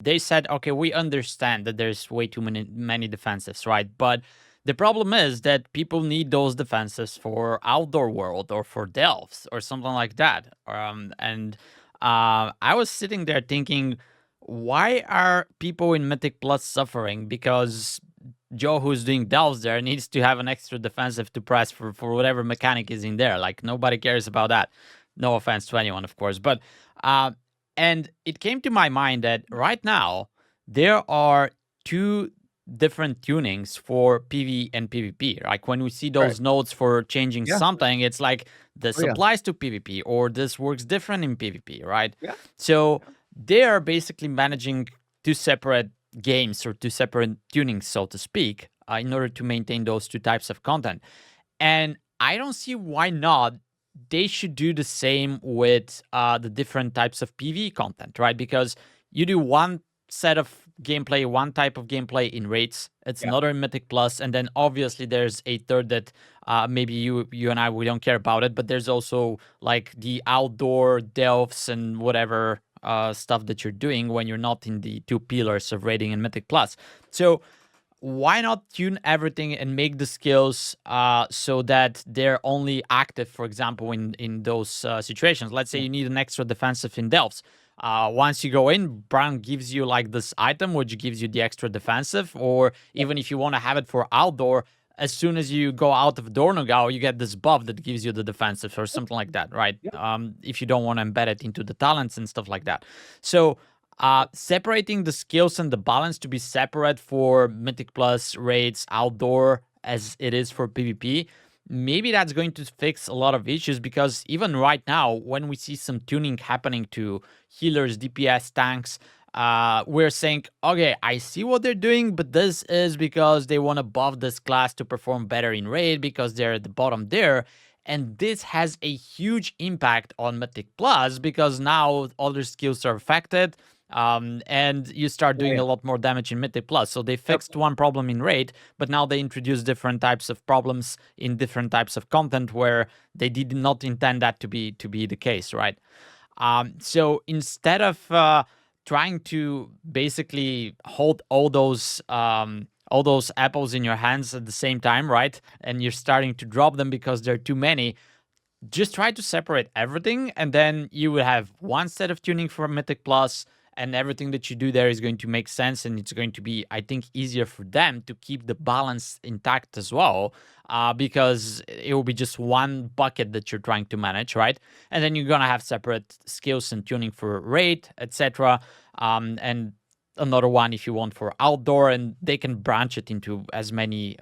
they said, okay, we understand that there's way too many defensives, right? But the problem is that people need those defensives for outdoor world or for delves or something like that. And I was sitting there thinking, why are people in Mythic Plus suffering? Because Joe, who's doing delves there, needs to have an extra defensive to press for whatever mechanic is in there. Like, nobody cares about that. No offense to anyone, of course. But uh, and it came to my mind that right now there are two different tunings for PV and PvP. Like when we see Right. those notes for changing Yeah. something, it's like this Oh, yeah. applies to PvP or this works different in PvP, right? Yeah. So they are basically managing two separate games or two separate tunings, so to speak, in order to maintain those two types of content. And I don't see why not. They should do the same with the different types of PV content, right? Because you do one set of gameplay, one type of gameplay in Raids, it's Yeah. another in Mythic Plus, and then obviously there's a third that maybe you and I we don't care about it, but there's also like the outdoor delves and whatever stuff that you're doing when you're not in the two pillars of raiding and Mythic Plus. So why not tune everything and make the skills so that they're only active, for example, in those situations? Let's say Yeah. you need an extra defensive in delves. Once you go in, Brown gives you like this item which gives you the extra defensive, or Yeah. even if you want to have it for outdoor, as soon as you go out of Dornogal, you get this buff that gives you the defensive or something like that, right? Yeah. If you don't want to embed it into the talents and stuff like that. So separating the skills and the balance to be separate for Mythic Plus, raids, outdoor, as it is for PvP, maybe that's going to fix a lot of issues because even right now, when we see some tuning happening to healers, DPS, tanks, we're saying, okay, I see what they're doing, but this is because they want to buff this class to perform better in raid because they're at the bottom there. And this has a huge impact on Mythic Plus because now other skills are affected, and you start Yeah. doing Yeah. a lot more damage in Mythic Plus. So they Yep. fixed one problem in Raid, but now they introduce different types of problems in different types of content where they did not intend that to be the case, right? So instead of trying to basically hold all those apples in your hands at the same time, right? And you're starting to drop them because there are too many, just try to separate everything, and then you will have one set of tuning for Mythic Plus, and everything that you do there is going to make sense, and it's going to be, I think, easier for them to keep the balance intact as well, because it will be just one bucket that you're trying to manage, right? And then you're gonna have separate skills and tuning for raid, etc., and another one if you want for outdoor, and they can branch it into as many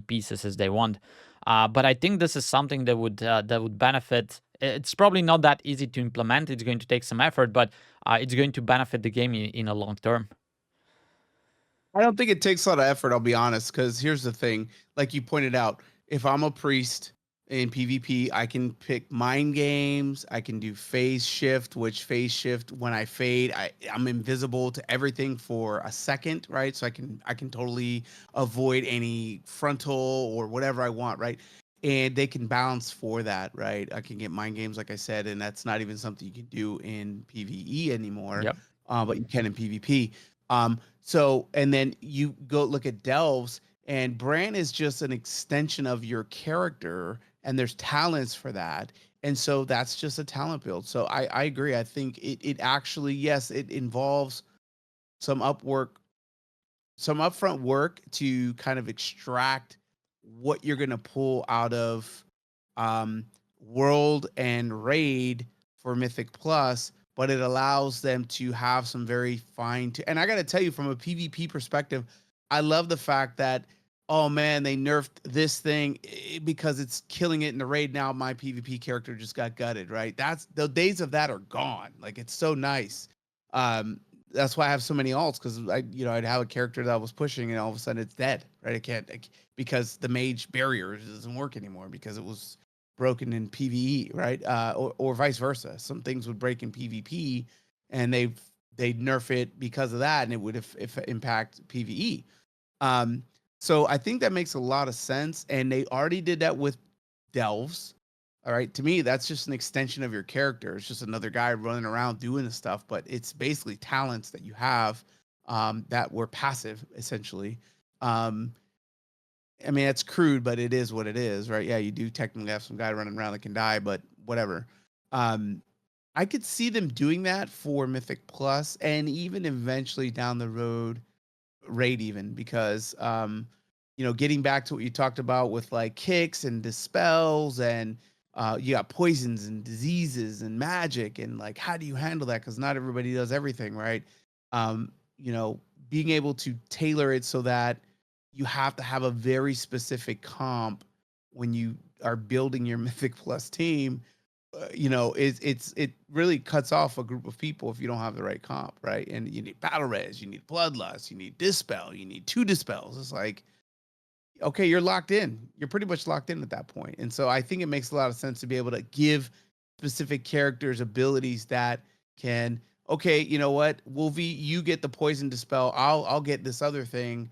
pieces as they want. But I think this is something that would benefit. It's probably not that easy to implement. It's going to take some effort, but it's going to benefit the game in a long term. I don't think it takes a lot of effort, I'll be honest, because here's the thing, like you pointed out, if I'm a priest in PvP, I can pick mind games, I can do phase shift, which phase shift when I fade, I'm invisible to everything for a second, right? So I can totally avoid any frontal or whatever I want, right? And they can balance for that, right? I can get mind games, like I said, and that's not even something you can do in PvE anymore, Yep. but you can in PvP. So, and then you go look at delves, and Bran is just an extension of your character, and there's talents for that. And so that's just a talent build. So I agree. I think it actually, yes, it involves some upwork, some upfront work to kind of extract what you're going to pull out of um, World and Raid for Mythic Plus, but it allows them to have some very fine. And I got to tell you, from a PvP perspective, I love the fact that, oh man, they nerfed this thing because it's killing it in the raid. Now my PvP character just got gutted, right? That's the days of that are gone. Like, it's so nice. Um, that's why I have so many alts, because I'd have a character that I was pushing and all of a sudden it's dead, right? I can't, because the mage barrier doesn't work anymore because it was broken in PVE, right? Or vice versa. Some things would break in PvP, and they'd nerf it because of that, and it would if impact PVE. Um, so I think that makes a lot of sense, and they already did that with delves. All right. To me, that's just an extension of your character. It's just another guy running around doing the stuff, but it's basically talents that you have that were passive, essentially. Um, I mean, it's crude, but it is what it is, right? Yeah, you do technically have some guy running around that can die, but whatever. Um, I could see them doing that for Mythic Plus and even eventually down the road Raid even because getting back to what you talked about with like kicks and dispels and you got poisons and diseases and magic and like how do you handle that because not everybody does everything right. um you know Being able to tailor it so that you have to have a very specific comp when you are building your Mythic Plus team. It really cuts off a group of people if you don't have the right comp, right? And you need battle res, you need bloodlust, you need dispel, you need two dispels. It's like, okay, you're locked in. You're pretty much locked in at that point. And so I think it makes a lot of sense to be able to give specific characters abilities that can, okay, you know what, Wolvie, you get the poison dispel. I'll get this other thing.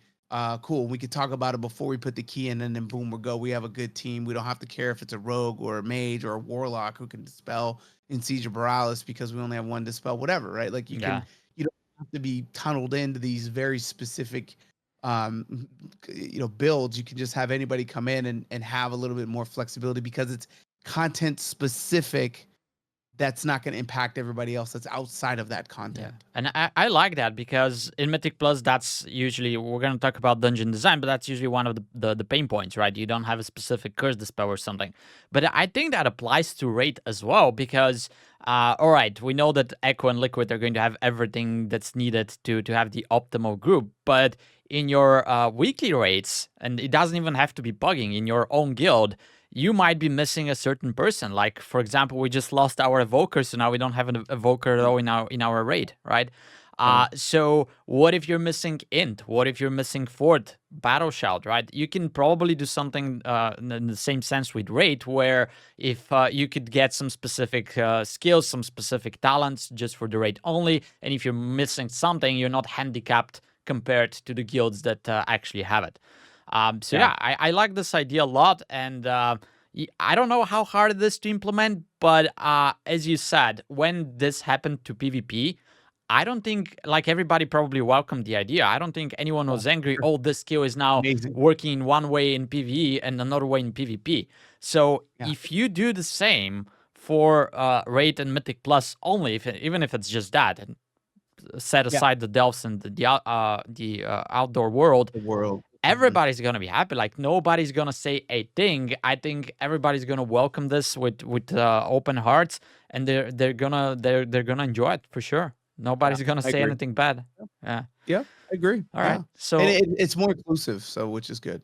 Cool. We could talk about it before we put the key in, and then boom, we go. We have a good team. We don't have to care if it's a rogue or a mage or a warlock who can dispel in Siege of Borealis because we only have one dispel, whatever, right? Like Yeah. you don't have to be tunneled into these very specific builds. You can just have anybody come in and have a little bit more flexibility because it's content specific that's not going to impact everybody else that's outside of that Yeah, content. and I like that because in Mythic Plus, that's usually we're gonna talk about dungeon design, but that's usually one of the pain points, right? You don't have a specific curse dispel or something. But I think that applies to Raid as well because, all right, we know that Echo and Liquid are going to have everything that's needed to have the optimal group, but in your weekly raids, and it doesn't even have to be bugging in your own guild, you might be missing a certain person. Like, for example, we just lost our evoker, so now we don't have an evoker at all in our raid, right? Right. So what if you're missing int? What if you're missing fort, battle shout, right? You can probably do something in the same sense with raid, where if you could get some specific skills, some specific talents just for the raid only, and if you're missing something, you're not handicapped compared to the guilds that actually have it. So Yeah. yeah, I like this idea a lot, and I don't know how hard it is to implement, but as you said, when this happened to PvP, I don't think like everybody probably welcomed the idea. I don't think anyone Oh, was angry. sure. Oh, this skill is now Amazing. working one way in PvE and another way in PvP. So Yeah. if you do the same for Raid and Mythic Plus only, even if it's just that, and set Yeah. aside the delves and the outdoor world, The world. Mhm. everybody's gonna be happy. Like nobody's gonna say a thing. I think everybody's gonna welcome this with open hearts, and they're gonna enjoy it for sure. Yeah. Nobody's gonna I say agree. anything bad. Yeah. Yeah. I agree. All right. Yeah. And So it's more inclusive, so which is good.